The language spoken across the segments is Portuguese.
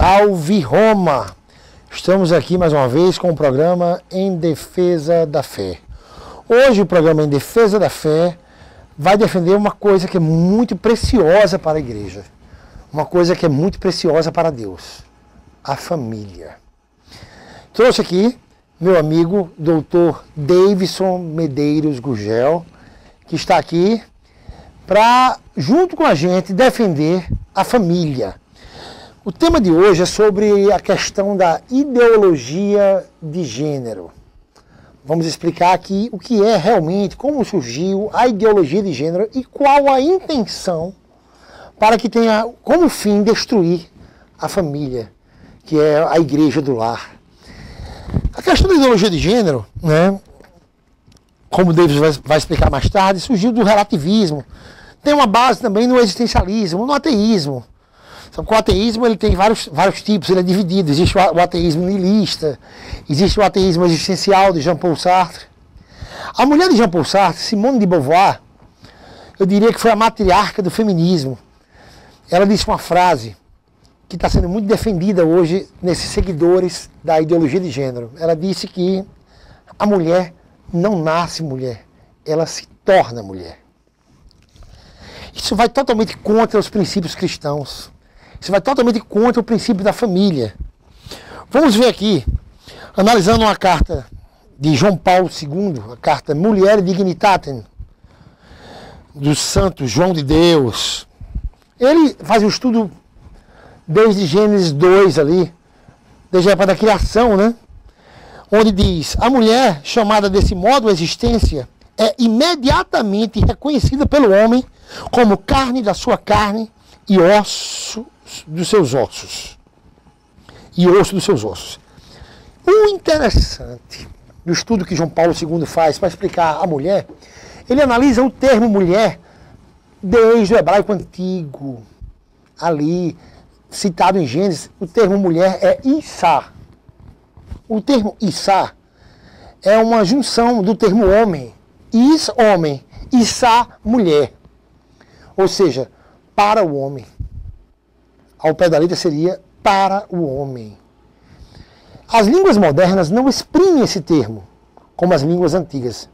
Salve Roma! Estamos aqui mais uma vez com o programa Em Defesa da Fé. Hoje o programa Em Defesa da Fé vai defender uma coisa que é muito preciosa para a igreja. Uma coisa que é muito preciosa para Deus. A família. Trouxe aqui meu amigo Dr. Davidson Medeiros Gurgel, que está aqui para, junto com a gente, defender a família. O tema de hoje é sobre a questão da ideologia de gênero. Vamos explicar aqui o que é realmente, como surgiu a ideologia de gênero e qual a intenção para que tenha como fim destruir a família, que é a igreja do lar. A questão da ideologia de gênero, né, como o Davis vai explicar mais tarde, surgiu do relativismo. Tem uma base também no existencialismo, no ateísmo. Só que o ateísmo ele tem vários tipos, ele é dividido. Existe o ateísmo nihilista, existe o ateísmo existencial de Jean-Paul Sartre. A mulher de Jean-Paul Sartre, Simone de Beauvoir, eu diria que foi a matriarca do feminismo. Ela disse uma frase que está sendo muito defendida hoje nesses seguidores da ideologia de gênero. Ela disse que a mulher não nasce mulher, ela se torna mulher. Isso vai totalmente contra os princípios cristãos. Isso vai totalmente contra o princípio da família. Vamos ver aqui, analisando uma carta de João Paulo II, a carta Mulher Dignitatem, do santo João de Deus. Ele faz um estudo desde Gênesis 2 ali, desde a época da criação, né? Onde diz, a mulher chamada desse modo à existência é imediatamente reconhecida pelo homem como carne da sua carne e osso dos seus ossos. E osso dos seus ossos. O interessante do estudo que João Paulo II faz para explicar a mulher, ele analisa o termo mulher desde o hebraico antigo. Ali, citado em Gênesis, o termo mulher é Issá. O termo Issá é uma junção do termo homem. Is, homem. Issá, mulher. Ou seja, para o homem. Ao pé da letra seria para o homem. As línguas modernas não exprimem esse termo, como as línguas antigas.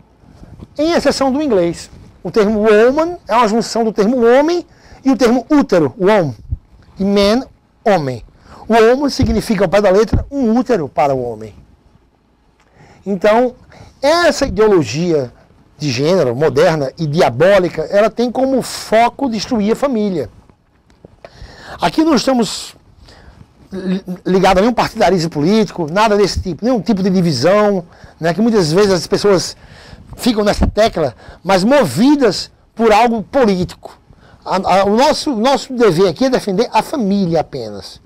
Em exceção do inglês. O termo woman é uma junção do termo homem e o termo útero, womb. E man, homem. O woman significa, ao pé da letra, um útero para o homem. Então, essa ideologia de gênero moderna e diabólica, ela tem como foco destruir a família. Aqui não estamos ligados a nenhum partidarismo político, nada desse tipo, nenhum tipo de divisão, né, que muitas vezes as pessoas ficam nessa tecla, mas movidas por algo político. O nosso dever aqui é defender a família apenas.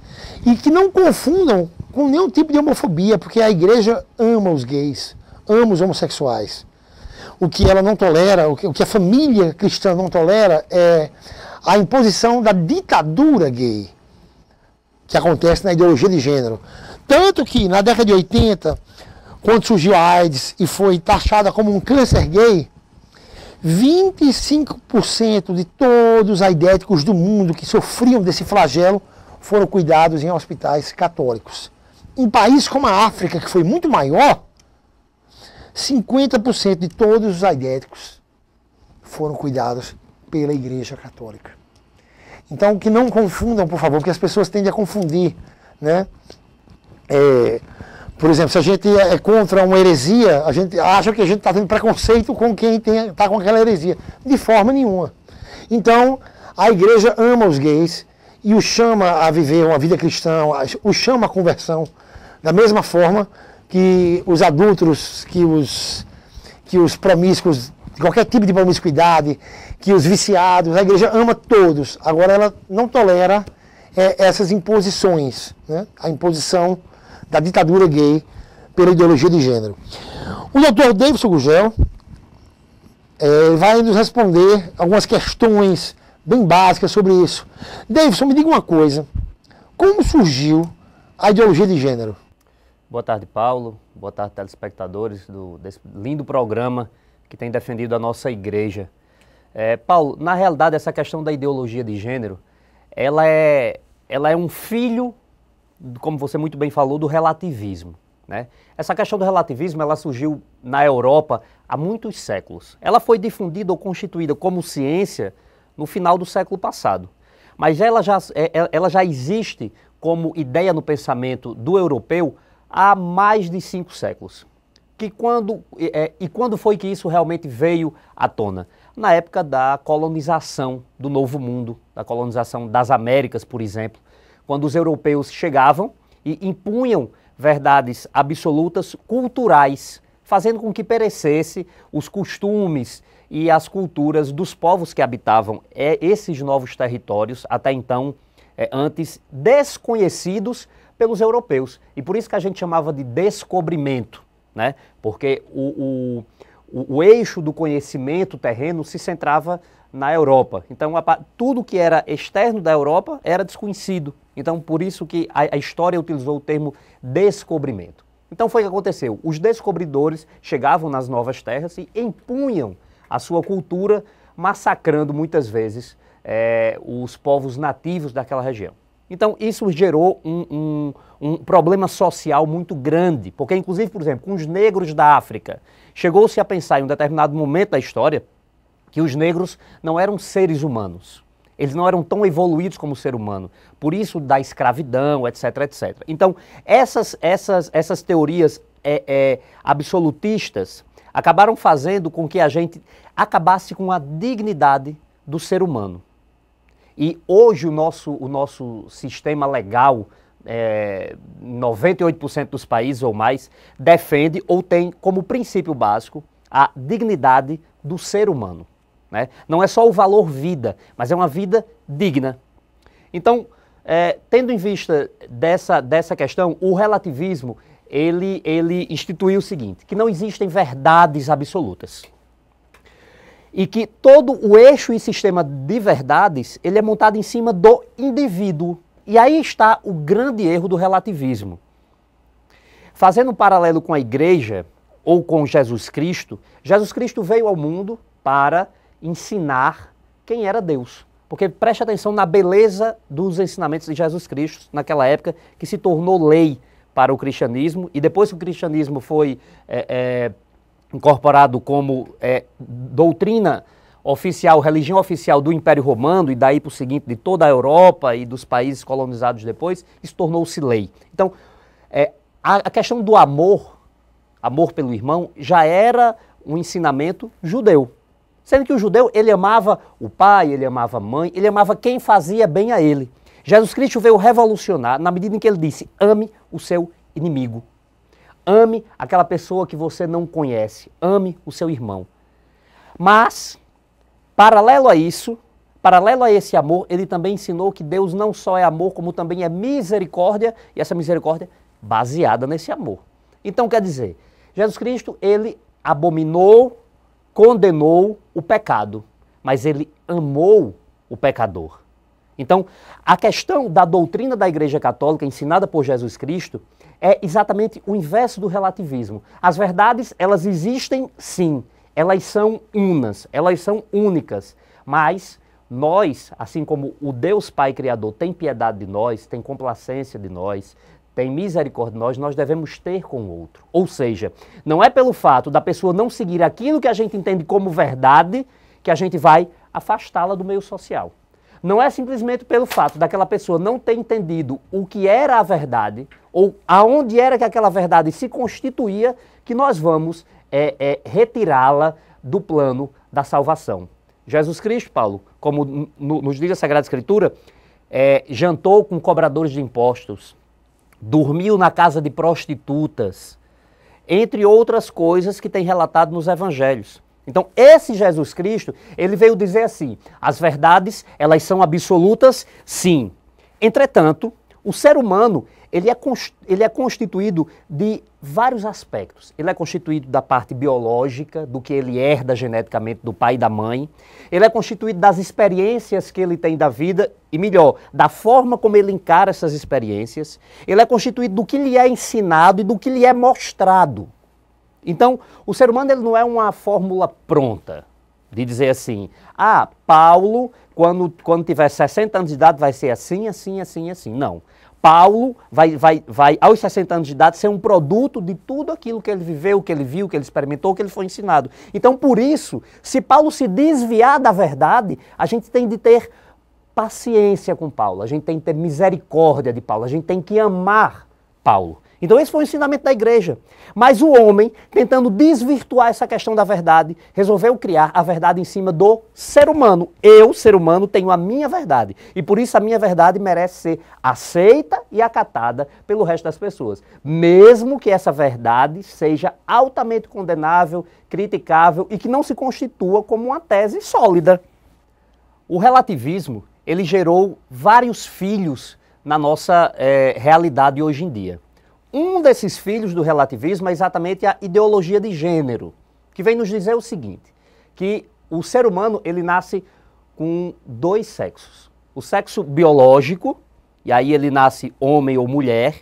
E que não confundam com nenhum tipo de homofobia, porque a igreja ama os gays, ama os homossexuais. O que ela não tolera, o que a família cristã não tolera é a imposição da ditadura gay, que acontece na ideologia de gênero. Tanto que na década de 80, quando surgiu a AIDS e foi taxada como um câncer gay, 25% de todos os aidéticos do mundo que sofriam desse flagelo foram cuidados em hospitais católicos. Em países como a África, que foi muito maior, 50% de todos os aidéticos foram cuidados pela Igreja Católica. Então, que não confundam, por favor, porque as pessoas tendem a confundir, né? Por exemplo, se a gente é contra uma heresia, a gente acha que a gente está tendo preconceito com quem está com aquela heresia. De forma nenhuma. Então, a igreja ama os gays e os chama a viver uma vida cristã, os chama à conversão, da mesma forma que os adúlteros, que os promíscuos, qualquer tipo de promiscuidade, que os viciados, a igreja ama todos. Agora ela não tolera essas imposições, né? A imposição da ditadura gay pela ideologia de gênero. O Dr. Davidson Gurgel vai nos responder algumas questões bem básicas sobre isso. Davidson, me diga uma coisa. Como surgiu a ideologia de gênero? Boa tarde, Paulo. Boa tarde, telespectadores desse lindo programa que tem defendido a nossa igreja. Paulo, na realidade, essa questão da ideologia de gênero, ela é um filho como você muito bem falou, do relativismo, né? Essa questão do relativismo, ela surgiu na Europa há muitos séculos. Ela foi difundida ou constituída como ciência no final do século passado. Mas ela já existe como ideia no pensamento do europeu há mais de 5 séculos. Quando foi que isso realmente veio à tona? Na época da colonização do Novo Mundo, da colonização das Américas, por exemplo, quando os europeus chegavam e impunham verdades absolutas culturais, fazendo com que perecesse os costumes e as culturas dos povos que habitavam esses novos territórios, até então, antes desconhecidos pelos europeus. E por isso que a gente chamava de descobrimento, né? Porque o eixo do conhecimento terreno se centrava na Europa. Então, tudo que era externo da Europa era desconhecido. Então, por isso que a história utilizou o termo descobrimento. Então, foi o que aconteceu. Os descobridores chegavam nas novas terras e impunham a sua cultura, massacrando muitas vezes os povos nativos daquela região. Então, isso gerou um problema social muito grande, porque, inclusive, por exemplo, com os negros da África, chegou-se a pensar em um determinado momento da história que os negros não eram seres humanos. Eles não eram tão evoluídos como o ser humano. Por isso, da escravidão, etc, etc. Então, essas teorias absolutistas acabaram fazendo com que a gente acabasse com a dignidade do ser humano. E hoje o nosso sistema legal, 98% dos países ou mais, defende ou tem como princípio básico a dignidade do ser humano, né? Não é só o valor vida, mas é uma vida digna. Então, tendo em vista dessa questão, o relativismo, ele instituiu o seguinte, que não existem verdades absolutas. E que todo o eixo e sistema de verdades, ele é montado em cima do indivíduo. E aí está o grande erro do relativismo. Fazendo um paralelo com a igreja, ou com Jesus Cristo veio ao mundo para ensinar quem era Deus. Porque preste atenção na beleza dos ensinamentos de Jesus Cristo, naquela época, que se tornou lei para o cristianismo, e depois que o cristianismo foi incorporado como doutrina oficial, religião oficial do Império Romano, e daí para o seguinte, de toda a Europa e dos países colonizados depois, isso tornou-se lei. Então, a questão do amor pelo irmão, já era um ensinamento judeu. Sendo que o judeu, ele amava o pai, ele amava a mãe, ele amava quem fazia bem a ele. Jesus Cristo veio revolucionar na medida em que ele disse, ame o seu inimigo. Ame aquela pessoa que você não conhece. Ame o seu irmão. Mas, paralelo a isso, paralelo a esse amor, ele também ensinou que Deus não só é amor, como também é misericórdia, e essa misericórdia baseada nesse amor. Então, quer dizer, Jesus Cristo, ele abominou, condenou o pecado, mas ele amou o pecador. Então, a questão da doutrina da Igreja Católica ensinada por Jesus Cristo é exatamente o inverso do relativismo. As verdades, elas existem sim, elas são unas, elas são únicas, mas nós, assim como o Deus Pai Criador tem piedade de nós, tem complacência de nós, tem misericórdia de nós devemos ter com o outro. Ou seja, não é pelo fato da pessoa não seguir aquilo que a gente entende como verdade que a gente vai afastá-la do meio social. Não é simplesmente pelo fato daquela pessoa não ter entendido o que era a verdade ou aonde era que aquela verdade se constituía que nós vamos retirá-la do plano da salvação. Jesus Cristo, Paulo, como nos diz a Sagrada Escritura, jantou com cobradores de impostos, dormiu na casa de prostitutas, entre outras coisas que tem relatado nos evangelhos. Então, esse Jesus Cristo, ele veio dizer assim, as verdades, elas são absolutas, sim. Entretanto, o ser humano, ele é constituído de vários aspectos. Ele é constituído da parte biológica, do que ele herda geneticamente do pai e da mãe. Ele é constituído das experiências que ele tem da vida, e melhor, da forma como ele encara essas experiências. Ele é constituído do que lhe é ensinado e do que lhe é mostrado. Então, o ser humano ele não é uma fórmula pronta, de dizer assim, Paulo, quando tiver 60 anos de idade, vai ser assim, assim, assim, assim. Não. Paulo vai, aos 60 anos de idade, ser um produto de tudo aquilo que ele viveu, que ele viu, que ele experimentou, que ele foi ensinado. Então, por isso, se Paulo se desviar da verdade, a gente tem de ter paciência com Paulo, a gente tem que ter misericórdia de Paulo, a gente tem que amar Paulo. Então esse foi o ensinamento da igreja. Mas o homem, tentando desvirtuar essa questão da verdade, resolveu criar a verdade em cima do ser humano. Eu, ser humano, tenho a minha verdade. E por isso a minha verdade merece ser aceita e acatada pelo resto das pessoas. Mesmo que essa verdade seja altamente condenável, criticável e que não se constitua como uma tese sólida. O relativismo, ele gerou vários filhos na nossa realidade hoje em dia. Um desses filhos do relativismo é exatamente a ideologia de gênero, que vem nos dizer o seguinte, que o ser humano ele nasce com dois sexos. O sexo biológico, e aí ele nasce homem ou mulher,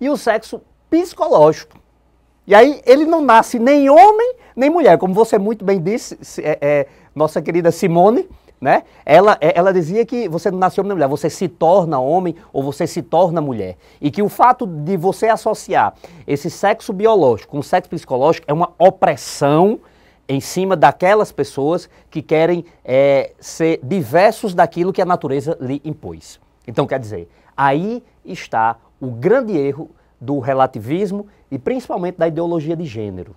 e o sexo psicológico. E aí ele não nasce nem homem nem mulher, como você muito bem disse, nossa querida Simone, né? Ela dizia que você não nasceu homem nem mulher, você se torna homem ou você se torna mulher. E que o fato de você associar esse sexo biológico com o sexo psicológico é uma opressão em cima daquelas pessoas que querem ser diversos daquilo que a natureza lhe impôs. Então, quer dizer, aí está o grande erro do relativismo e principalmente da ideologia de gênero.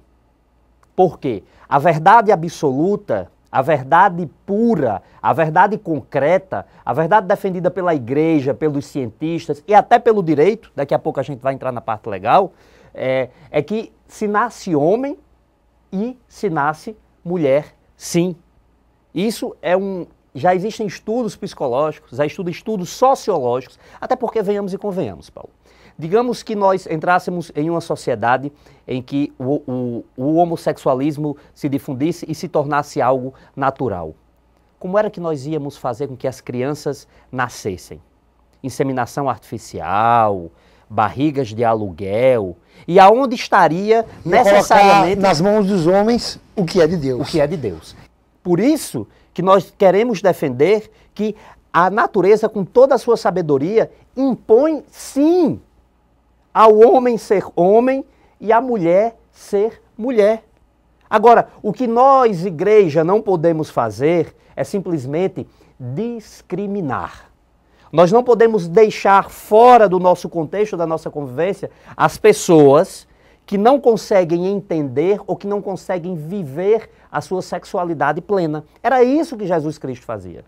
Por quê? A verdade absoluta, a verdade pura, a verdade concreta, a verdade defendida pela igreja, pelos cientistas e até pelo direito, daqui a pouco a gente vai entrar na parte legal, é que se nasce homem e se nasce mulher, sim. Isso já existem estudos psicológicos, já estudos sociológicos, até porque venhamos e convenhamos, Paulo. Digamos que nós entrássemos em uma sociedade em que o homossexualismo se difundisse e se tornasse algo natural. Como era que nós íamos fazer com que as crianças nascessem? Inseminação artificial, barrigas de aluguel. E aonde estaria necessariamente nas mãos dos homens o que é de Deus. O que é de Deus. Por isso que nós queremos defender que a natureza, com toda a sua sabedoria, impõe, sim, ao homem ser homem e à mulher ser mulher. Agora, o que nós, igreja, não podemos fazer é simplesmente discriminar. Nós não podemos deixar fora do nosso contexto, da nossa convivência, as pessoas que não conseguem entender ou que não conseguem viver a sua sexualidade plena. Era isso que Jesus Cristo fazia.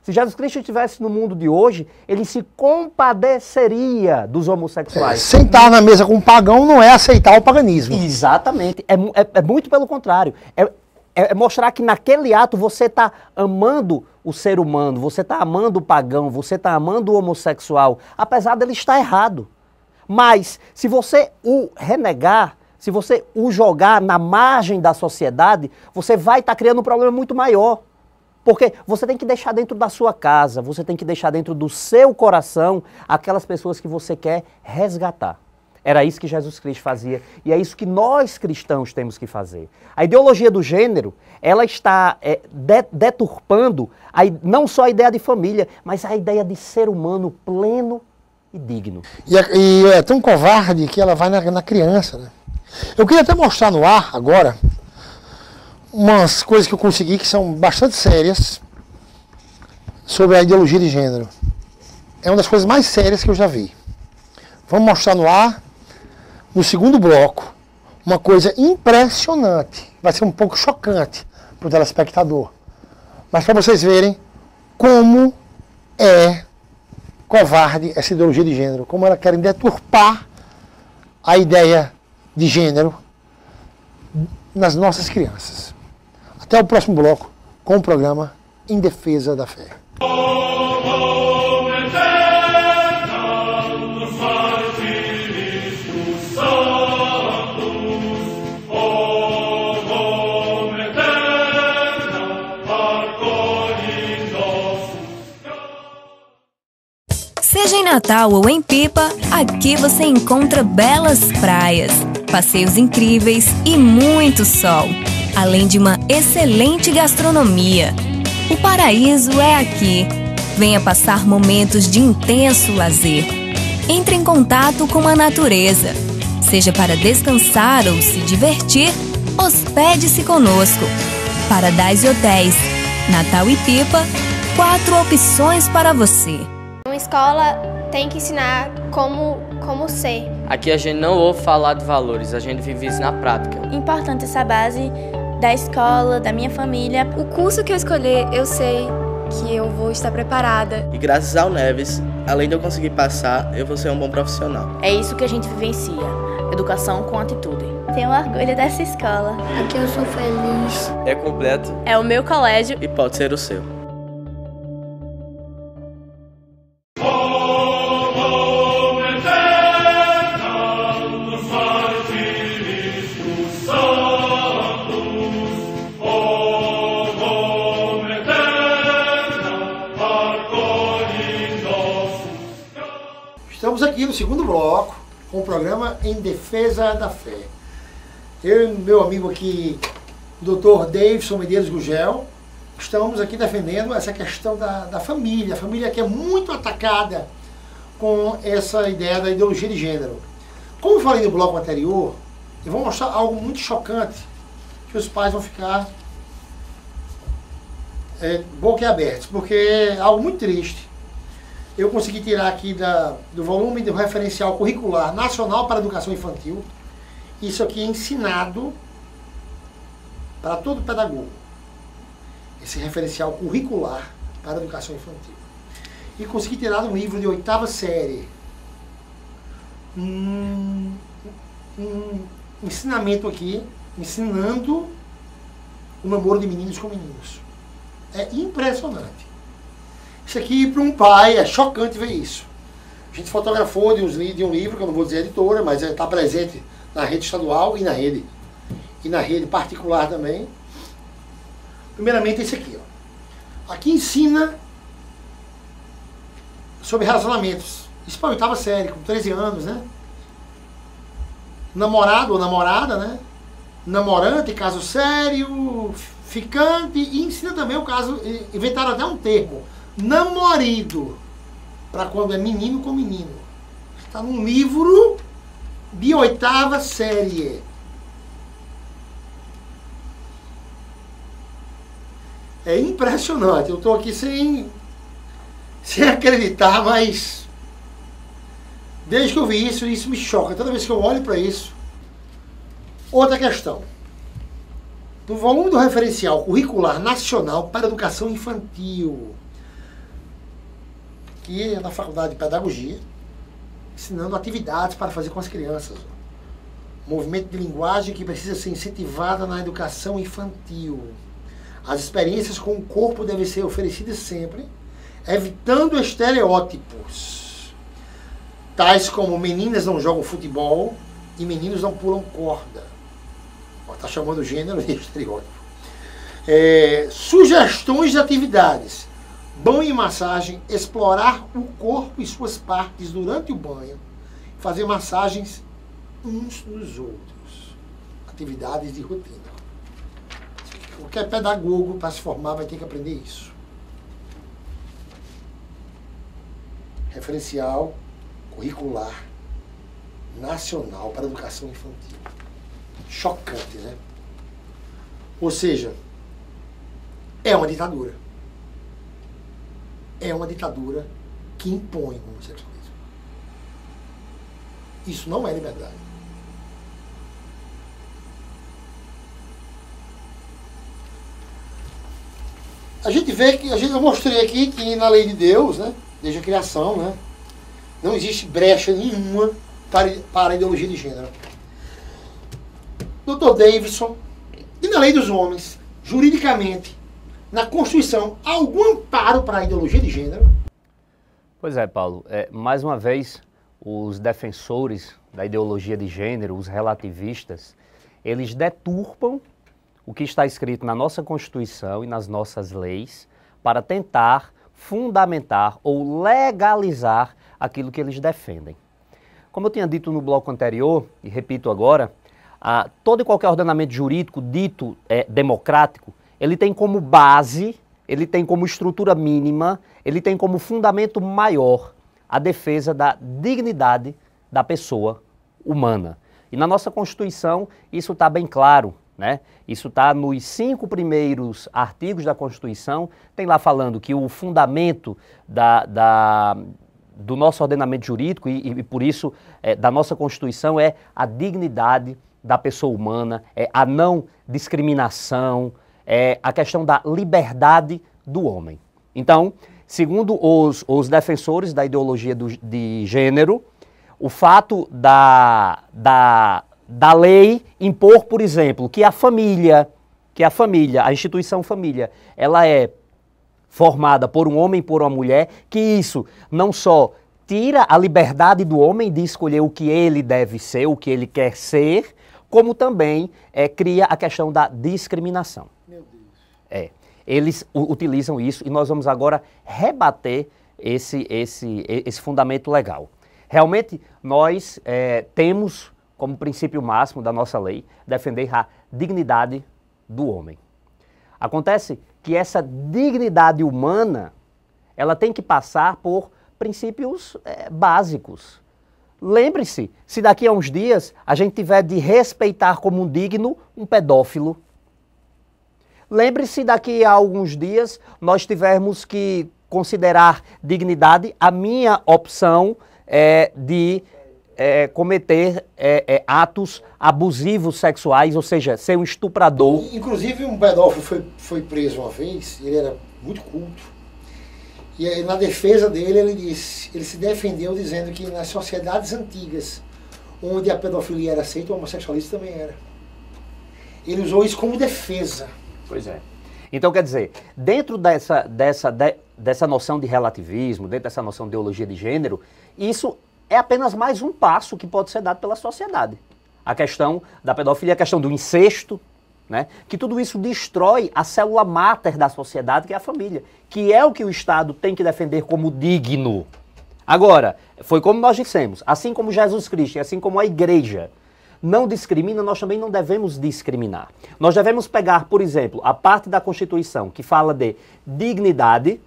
Se Jesus Cristo estivesse no mundo de hoje, ele se compadeceria dos homossexuais. Sentar na mesa com um pagão não é aceitar o paganismo. Exatamente. É muito pelo contrário. É mostrar que naquele ato você está amando o ser humano, você está amando o pagão, você está amando o homossexual, apesar dele estar errado. Mas, se você o renegar, se você o jogar na margem da sociedade, você vai estar criando um problema muito maior. Porque você tem que deixar dentro da sua casa, você tem que deixar dentro do seu coração aquelas pessoas que você quer resgatar. Era isso que Jesus Cristo fazia e é isso que nós cristãos temos que fazer. A ideologia do gênero, ela está deturpando não só a ideia de família, mas a ideia de ser humano pleno e digno. E é tão covarde que ela vai na criança, né? Eu queria até mostrar no ar agora umas coisas que eu consegui que são bastante sérias sobre a ideologia de gênero. É uma das coisas mais sérias que eu já vi. Vamos mostrar no ar, no segundo bloco, uma coisa impressionante. Vai ser um pouco chocante para o telespectador. Mas para vocês verem como é covarde essa ideologia de gênero, como ela quer deturpar a ideia de gênero nas nossas crianças. Até o próximo bloco com o programa Em Defesa da Fé. Seja em Natal ou em Pipa, aqui você encontra belas praias, passeios incríveis e muito sol, além de uma excelente gastronomia. O paraíso é aqui. Venha passar momentos de intenso lazer. entre em contato com a natureza. Seja para descansar ou se divertir, hospede-se conosco. Paradise Hotéis, Natal e Pipa, 4 opções para você. Uma escola tem que ensinar como ser. Aqui a gente não ouve falar de valores, a gente vive isso na prática. Importante essa base da escola, da minha família. O curso que eu escolher, eu sei que eu vou estar preparada. E graças ao Neves, além de eu conseguir passar, eu vou ser um bom profissional. É isso que a gente vivencia, educação com atitude. Tenho orgulho dessa escola. Aqui eu sou feliz. É completo. É o meu colégio. E pode ser o seu. Estamos aqui no segundo bloco com o programa Em Defesa da Fé. Eu e meu amigo aqui, o Dr. Davidson Medeiros Gugel, estamos aqui defendendo essa questão da família. A família que é muito atacada com essa ideia da ideologia de gênero. Como eu falei no bloco anterior, eu vou mostrar algo muito chocante que os pais vão ficar boquiabertos, porque é algo muito triste. Eu consegui tirar aqui do volume do referencial curricular nacional para a educação infantil. Isso aqui é ensinado para todo pedagogo. Esse referencial curricular para a educação infantil. E consegui tirar um livro de 8ª série. Um ensinamento aqui, ensinando o namoro de meninos com meninos. É impressionante. Isso aqui, para um pai, é chocante ver isso. A gente fotografou de um livro, que eu não vou dizer editora, mas está presente na rede estadual e na rede particular também. Primeiramente esse aqui. Ó. Aqui ensina sobre relacionamentos. Isso para a 8ª série, com 13 anos, né? Namorado ou namorada, né? Namorante, caso sério, ficante, e ensina também o caso, inventaram até um termo. Namorido, para quando é menino com menino. Está num livro de 8ª série. É impressionante. Eu estou aqui sem acreditar, mas desde que eu vi isso me choca. Toda vez que eu olho para isso. Outra questão. No volume do referencial curricular nacional para a educação infantil, que é na Faculdade de Pedagogia, ensinando atividades para fazer com as crianças. Movimento de linguagem que precisa ser incentivada na educação infantil. As experiências com o corpo devem ser oferecidas sempre, evitando estereótipos, tais como meninas não jogam futebol e meninos não pulam corda. Está chamando o gênero de estereótipo. Sugestões de atividades. Banho e massagem, explorar o corpo e suas partes durante o banho, fazer massagens uns nos outros. Atividades de rotina. Qualquer pedagogo para se formar vai ter que aprender isso. Referencial curricular nacional para a educação infantil. Chocante, né? Ou seja, é uma ditadura. É uma ditadura que impõe o homossexualismo. Isso não é liberdade. A gente vê que, eu mostrei aqui que na lei de Deus, né, desde a criação, né, não existe brecha nenhuma para a ideologia de gênero. Dr. Davidson, e na lei dos homens, juridicamente, na Constituição, há algum amparo para a ideologia de gênero? Pois é, Paulo. Mais uma vez, os defensores da ideologia de gênero, os relativistas, eles deturpam o que está escrito na nossa Constituição e nas nossas leis para tentar fundamentar ou legalizar aquilo que eles defendem. Como eu tinha dito no bloco anterior, e repito agora, todo e qualquer ordenamento jurídico dito democrático, ele tem como base, ele tem como estrutura mínima, ele tem como fundamento maior a defesa da dignidade da pessoa humana. E na nossa Constituição isso está bem claro, né? Isso está nos 5 primeiros artigos da Constituição, tem lá falando que o fundamento do nosso ordenamento jurídico e por isso da nossa Constituição é a dignidade da pessoa humana, é a não discriminação, é a questão da liberdade do homem. Então, segundo os defensores da ideologia de gênero, o fato da lei impor, por exemplo, que a família, a instituição família, ela é formada por um homem e por uma mulher, que isso não só tira a liberdade do homem de escolher o que ele deve ser, o que ele quer ser, como também cria a questão da discriminação. Meu Deus. Eles utilizam isso e nós vamos agora rebater esse fundamento legal. Realmente, nós temos como princípio máximo da nossa lei defender a dignidade do homem. Acontece que essa dignidade humana, ela tem que passar por princípios básicos. Lembre-se, se daqui a uns dias a gente tiver de respeitar como um digno um pedófilo. Lembre-se, daqui a alguns dias nós tivermos que considerar dignidade a minha opção de cometer atos abusivos sexuais, ou seja, ser um estuprador. Inclusive um pedófilo foi preso uma vez, ele era muito culto, e aí, na defesa dele ele se defendeu dizendo que nas sociedades antigas, onde a pedofilia era aceita, o homossexualismo também era. Ele usou isso como defesa. Pois é. Então, quer dizer, dentro dessa noção de relativismo, dentro dessa noção de ideologia de gênero, isso é apenas mais um passo que pode ser dado pela sociedade. A questão da pedofilia, a questão do incesto, né? Que tudo isso destrói a célula máter da sociedade, que é a família, que é o que o Estado tem que defender como digno. Agora, foi como nós dissemos, assim como Jesus Cristo e assim como a igreja não discrimina, nós também não devemos discriminar. Nós devemos pegar, por exemplo, a parte da Constituição que fala de dignidade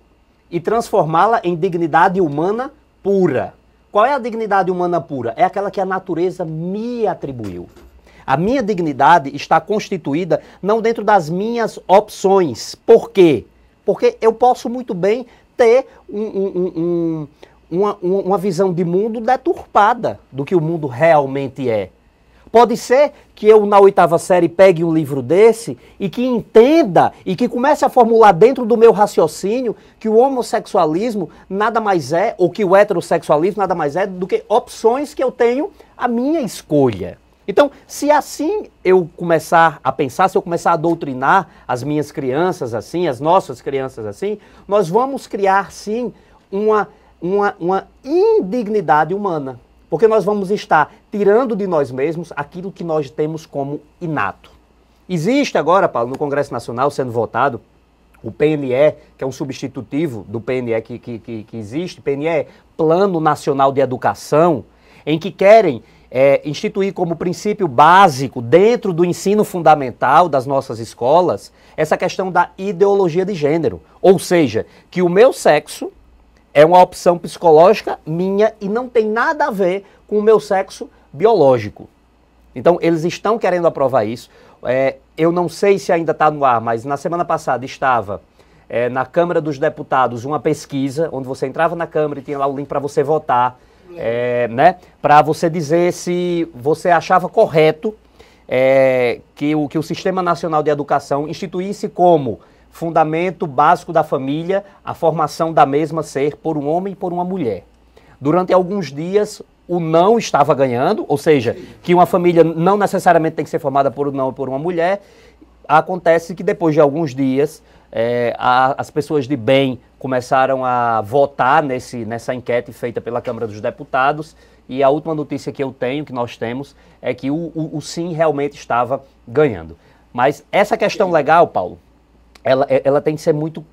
e transformá-la em dignidade humana pura. Qual é a dignidade humana pura? É aquela que a natureza me atribuiu. A minha dignidade está constituída não dentro das minhas opções. Por quê? Porque eu posso muito bem ter uma visão de mundo deturpada do que o mundo realmente é. Pode ser que eu, na 8ª série, pegue um livro desse e que entenda e que comece a formular dentro do meu raciocínio que o homossexualismo nada mais é, ou que o heterossexualismo nada mais é do que opções que eu tenho à minha escolha. Então, se assim eu começar a pensar, se eu começar a doutrinar as minhas crianças assim, as nossas crianças assim, nós vamos criar, sim, uma indignidade humana. Porque nós vamos estar tirando de nós mesmos aquilo que nós temos como inato. Existe agora, Paulo, no Congresso Nacional sendo votado o PNE, que é um substitutivo do PNE que existe, PNE, Plano Nacional de Educação, em que querem instituir como princípio básico dentro do ensino fundamental das nossas escolas essa questão da ideologia de gênero. Ou seja, que o meu sexo é uma opção psicológica minha e não tem nada a ver com o meu sexo biológico. Então, eles estão querendo aprovar isso. Eu não sei se ainda está no ar, mas na semana passada estava na Câmara dos Deputados uma pesquisa, onde você entrava na Câmara e tinha lá o link para você votar, né, para você dizer se você achava correto que o Sistema Nacional de Educação instituísse como fundamento básico da família a formação da mesma ser por um homem e por uma mulher. Durante alguns dias, o não estava ganhando, ou seja, que uma família não necessariamente tem que ser formada por um não ou por uma mulher. Acontece que depois de alguns dias, as pessoas de bem começaram a votar nessa enquete feita pela Câmara dos Deputados, e a última notícia que eu tenho, que nós temos, é que o sim realmente estava ganhando. Mas essa questão legal, Paulo, ela tem que ser muito...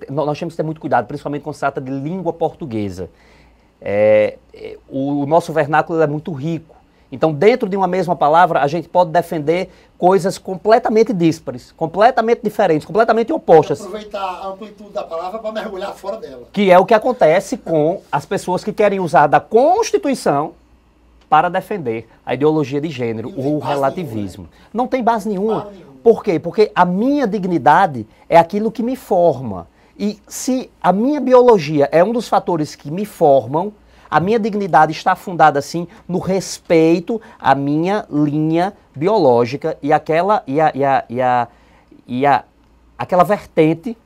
Nós temos que ter muito cuidado, principalmente quando se trata de língua portuguesa. O nosso vernáculo é muito rico Então, dentro de uma mesma palavra, a gente pode defender coisas completamente díspares, completamente diferentes, completamente opostas. Aproveitar a amplitude da palavra para mergulhar fora dela. Que é o que acontece com as pessoas que querem usar da Constituição para defender a ideologia de gênero, o relativismo. Nenhuma, né? Não tem base nenhuma. Por quê? Porque a minha dignidade é aquilo que me forma. E se a minha biologia é um dos fatores que me formam, a minha dignidade está fundada, sim, no respeito à minha linha biológica e aquela vertente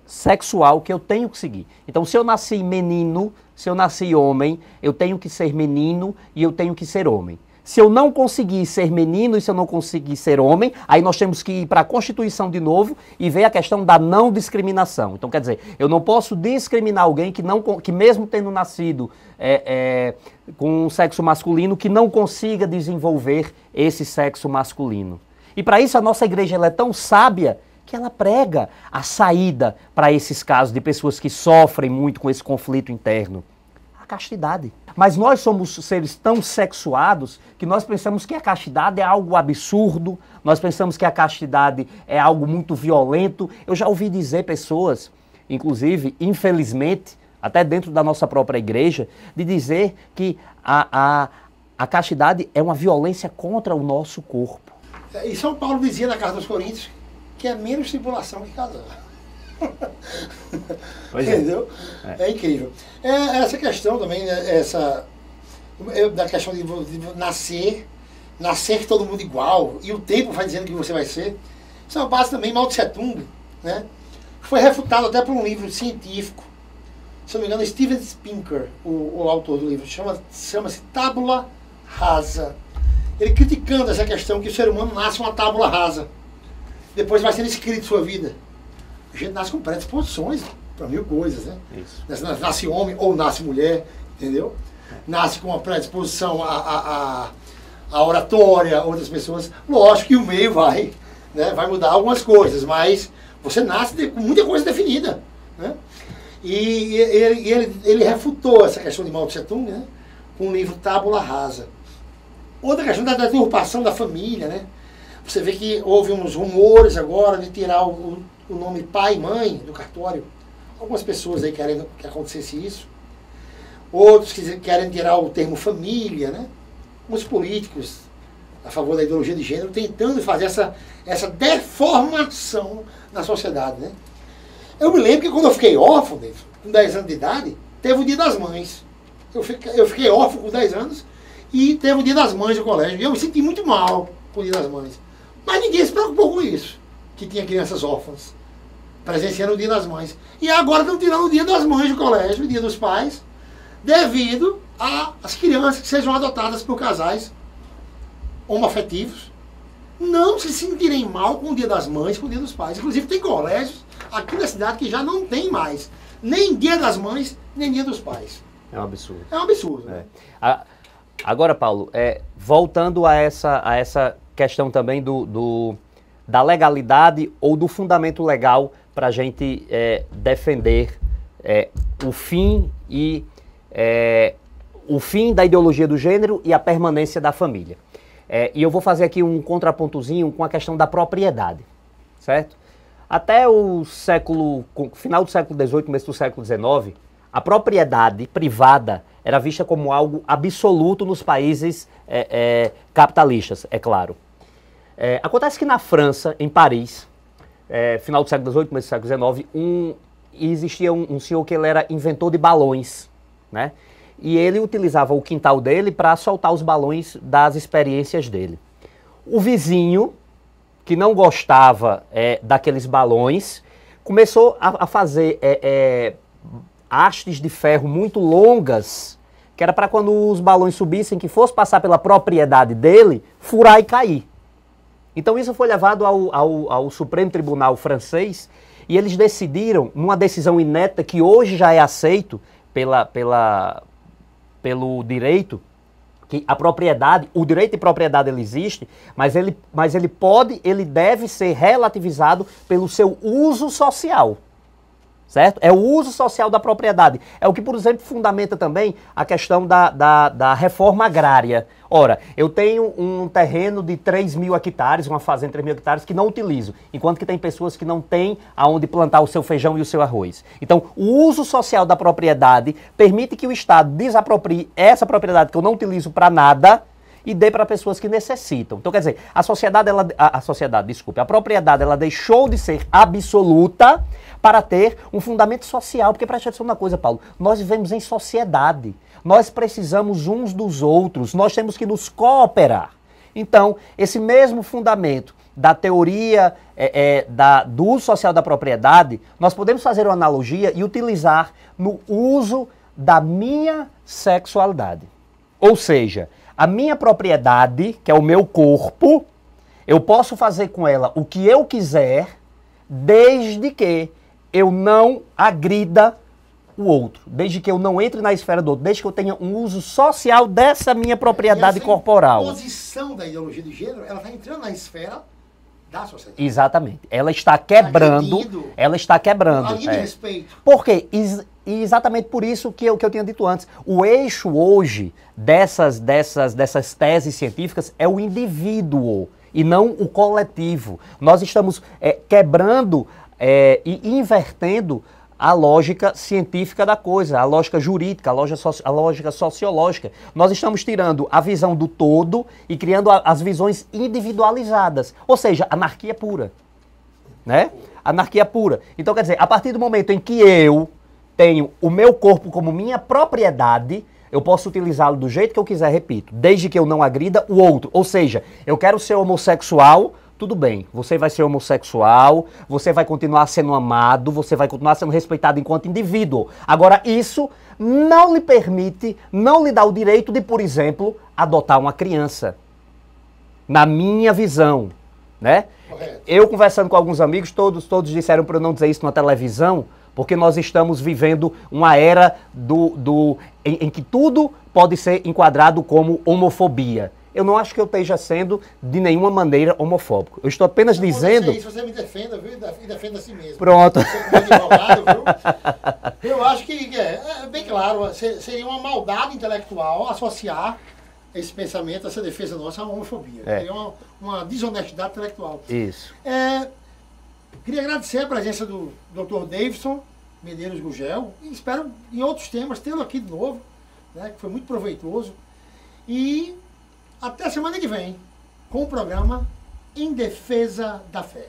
sexual que eu tenho que seguir. Então, se eu nasci menino, se eu nasci homem, eu tenho que ser menino e eu tenho que ser homem. Se eu não conseguir ser menino e se eu não conseguir ser homem, aí nós temos que ir para a Constituição de novo e ver a questão da não discriminação. Então, quer dizer, eu não posso discriminar alguém que mesmo tendo nascido com um sexo masculino, que não consiga desenvolver esse sexo masculino. E para isso a nossa igreja ela é tão sábia que ela prega a saída para esses casos de pessoas que sofrem muito com esse conflito interno. A castidade. Mas nós somos seres tão sexuados que nós pensamos que a castidade é algo absurdo, nós pensamos que a castidade é algo muito violento. Eu já ouvi dizer pessoas, inclusive, infelizmente, até dentro da nossa própria igreja, de dizer que a castidade é uma violência contra o nosso corpo. E São Paulo dizia na Carta aos Coríntios que é menos tribulação que casar. Pois entendeu? É incrível. Essa questão também, né, da questão de nascer todo mundo igual, e o tempo vai dizendo que você vai ser. Isso é uma base também, Mao Tse Tung, né? Foi refutado até por um livro científico, se não me engano, Steven Pinker, o autor do livro, chama-se Tábula Rasa. Ele criticando essa questão que o ser humano nasce uma tábula rasa, depois vai sendo escrito sua vida. A gente nasce com predisposições para mil coisas, né? Isso. Nasce homem ou nasce mulher, entendeu? Nasce com uma predisposição à oratória, outras pessoas. Lógico que o meio vai mudar algumas coisas, mas você nasce com muita coisa definida, né? E ele refutou essa questão de Mao Tse Tung, né, com o livro Tábula Rasa. Outra questão da deturpação da família, né? Você vê que houve uns rumores agora de tirar o nome pai e mãe do cartório. Algumas pessoas aí querem que acontecesse isso. Outros querem tirar o termo família, né? Uns políticos a favor da ideologia de gênero tentando fazer essa deformação na sociedade, né? Eu me lembro que quando eu fiquei órfão, com 10 anos de idade, teve o Dia das Mães. Eu fiquei órfão com 10 anos e teve o Dia das Mães no colégio. E eu me senti muito mal com o Dia das Mães. Mas ninguém se preocupou com isso, que tinha crianças órfãs presenciando o Dia das Mães. E agora estão tirando o Dia das Mães do colégio, o Dia dos Pais, devido às crianças que sejam adotadas por casais homoafetivos não se sentirem mal com o Dia das Mães, com o Dia dos Pais. Inclusive tem colégios aqui na cidade que já não tem mais nem Dia das Mães, nem Dia dos Pais. É um absurdo. É um absurdo. Né? Agora, Paulo, voltando a essa questão também da legalidade ou do fundamento legal para a gente defender o fim da ideologia do gênero e a permanência da família. E eu vou fazer aqui um contrapontozinho com a questão da propriedade, certo? Até o final do século XVIII, começo do século XIX, a propriedade privada era vista como algo absoluto nos países capitalistas, é claro. Acontece que na França, em Paris, final do século XVIII, começo do século XIX, existia um senhor que ele era inventor de balões, né? E ele utilizava o quintal dele para soltar os balões das experiências dele. O vizinho, que não gostava daqueles balões, começou a fazer hastes de ferro muito longas, que era para quando os balões subissem, que fosse passar pela propriedade dele, furar e cair. Então isso foi levado ao Supremo Tribunal francês e eles decidiram, numa decisão inédita que hoje já é aceito pelo direito, que a propriedade, o direito de propriedade ele existe, mas ele deve ser relativizado pelo seu uso social, certo? É o uso social da propriedade. É o que, por exemplo, fundamenta também a questão da reforma agrária. Ora, eu tenho um terreno de 3.000 hectares, uma fazenda de 3.000 hectares, que não utilizo, enquanto que tem pessoas que não têm aonde plantar o seu feijão e o seu arroz. Então, o uso social da propriedade permite que o Estado desaproprie essa propriedade que eu não utilizo para nada e dê para pessoas que necessitam. Então, quer dizer, a propriedade, ela deixou de ser absoluta para ter um fundamento social. Porque preste atenção na coisa, Paulo, nós vivemos em sociedade. Nós precisamos uns dos outros, nós temos que nos cooperar. Então, esse mesmo fundamento da teoria do uso social da propriedade, nós podemos fazer uma analogia e utilizar no uso da minha sexualidade. Ou seja, a minha propriedade, que é o meu corpo, eu posso fazer com ela o que eu quiser, desde que eu não agrida o outro, desde que eu não entre na esfera do outro, desde que eu tenha um uso social dessa minha propriedade corporal. A posição da ideologia de gênero, ela está entrando na esfera da sociedade. Exatamente. Ela está quebrando. Ela está quebrando. A linha de respeito. Por quê? E exatamente por isso que eu tinha dito antes. O eixo hoje dessas teses científicas é o indivíduo e não o coletivo. Nós estamos quebrando e invertendo a lógica científica da coisa, a lógica jurídica, a lógica sociológica. Nós estamos tirando a visão do todo e criando as visões individualizadas. Ou seja, anarquia pura. Né? Anarquia pura. Então, quer dizer, a partir do momento em que eu tenho o meu corpo como minha propriedade, eu posso utilizá-lo do jeito que eu quiser, repito, desde que eu não agrida o outro. Ou seja, eu quero ser homossexual, tudo bem, você vai ser homossexual, você vai continuar sendo amado, você vai continuar sendo respeitado enquanto indivíduo. Agora, isso não lhe permite, não lhe dá o direito de, por exemplo, adotar uma criança. Na minha visão, né? Correto. Eu conversando com alguns amigos, todos disseram para eu não dizer isso na televisão, porque nós estamos vivendo uma era em que tudo pode ser enquadrado como homofobia. Eu não acho que eu esteja sendo de nenhuma maneira homofóbico. Eu estou apenas dizendo... Isso, você me defenda, viu? E defenda a si mesmo. Pronto. Eu acho que é bem claro, seria uma maldade intelectual associar esse pensamento, essa defesa nossa à homofobia. Seria uma desonestidade intelectual. Isso. Queria agradecer a presença do Dr. Davidson Medeiros Gugel e espero em outros temas tê-lo aqui de novo, né, que foi muito proveitoso. E até a semana que vem, com o programa Em Defesa da Fé.